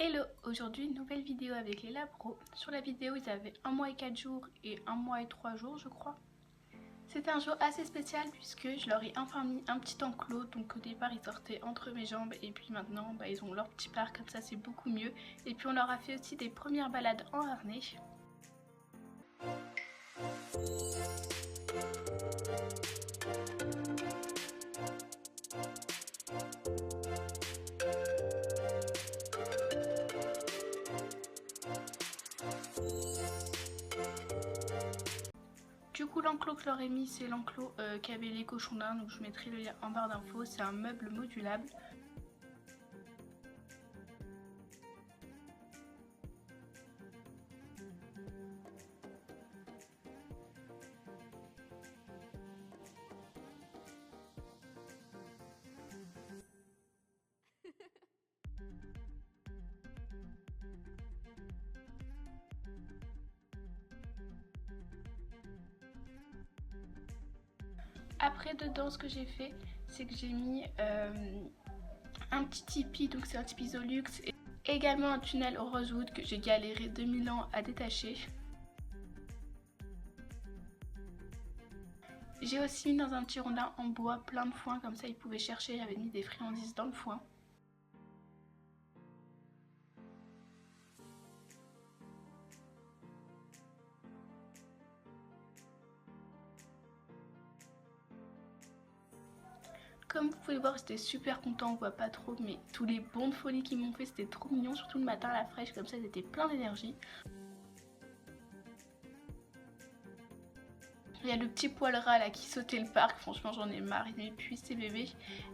Hello, aujourd'hui nouvelle vidéo avec les labros. Sur la vidéo ils avaient 1 mois et 4 jours et 1 mois et 3 jours je crois. C'était un jour assez spécial puisque je leur ai enfin mis un petit enclos. Donc au départ ils sortaient entre mes jambes et puis maintenant ils ont leur petit parc, comme ça c'est beaucoup mieux. Et puis on leur a fait aussi des premières balades en harnais. Du coup l'enclos que je leur ai mis c'est l'enclos qu'avaient les cochons d'Inde, donc je mettrai le lien en barre d'infos. C'est un meuble modulable. Après dedans ce que j'ai fait c'est que j'ai mis un petit tipi, donc c'est un tipi Zolux, et également un tunnel au rosewood que j'ai galéré 2000 ans à détacher. J'ai aussi mis dans un petit rondin en bois plein de foin, comme ça ils pouvaient chercher, j'avais mis des friandises dans le foin. Comme vous pouvez voir, j'étais super content, on voit pas trop, mais tous les bonds de folie qu'ils m'ont fait, c'était trop mignon, surtout le matin à la fraîche, comme ça ils étaient pleins d'énergie. Il y a le petit poil rat là qui sautait le parc, franchement j'en ai marre, il m'épuise ces bébés.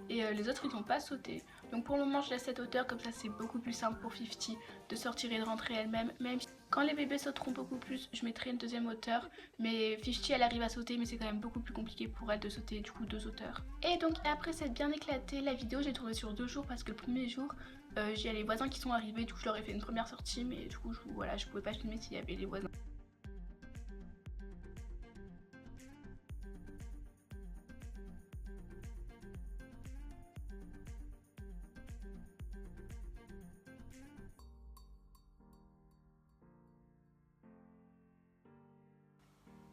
Et les autres ils n'ont pas sauté. Donc pour le moment je laisse cette hauteur, comme ça c'est beaucoup plus simple pour Fifty de sortir et de rentrer elle-même. Même quand les bébés sauteront beaucoup plus, je mettrai une deuxième hauteur. Mais Fifty elle arrive à sauter, mais c'est quand même beaucoup plus compliqué pour elle de sauter du coup 2 hauteurs. Et donc après s'être bien éclaté, la vidéo j'ai tourné sur 2 jours parce que le premier jour j'ai les voisins qui sont arrivés, du coup je leur ai fait une première sortie, mais du coup voilà, je pouvais pas filmer s'il y avait les voisins.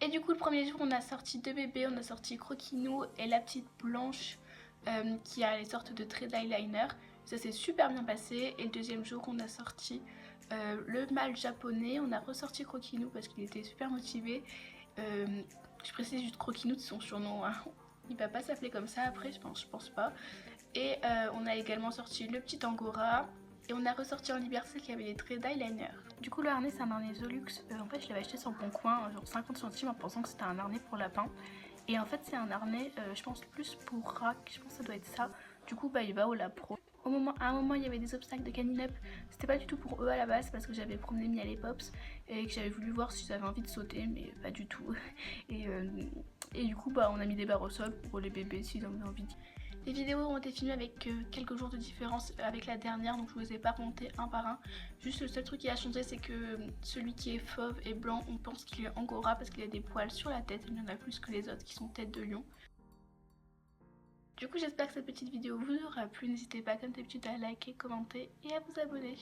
Et du coup le premier jour on a sorti 2 bébés, on a sorti Croquinou et la petite Blanche qui a les sortes de traits d'eyeliner. Ça s'est super bien passé. Et le deuxième jour on a sorti le mâle japonais, on a ressorti Croquinou parce qu'il était super motivé. Je précise juste Croquinou de son surnom, hein. Il va pas s'appeler comme ça après, je pense pas. Et on a également sorti le petit Angora. Et on a ressorti en liberté qui avait des traits d'eyeliner. Du coup le harnais c'est un harnais Zolux, en fait je l'avais acheté sur Bon Coin, genre 50 centimes en pensant que c'était un harnais pour lapin. Et en fait c'est un harnais je pense plus pour rat, je pense que ça doit être ça. Du coup il va au Lapro. À un moment il y avait des obstacles de canine-up, c'était pas du tout pour eux à la base parce que j'avais promené Miel et Pops et que j'avais voulu voir si j'avais envie de sauter, mais pas du tout. Et du coup on a mis des barres au sol pour les bébés s'ils avaient envie. Les vidéos ont été filmées avec quelques jours de différence avec la dernière, donc je vous ai pas monté un par un. Juste le seul truc qui a changé c'est que celui qui est fauve et blanc on pense qu'il est angora parce qu'il a des poils sur la tête, il y en a plus que les autres qui sont tête de lion. Du coup j'espère que cette petite vidéo vous aura plu, n'hésitez pas comme d'habitude à liker, commenter et à vous abonner.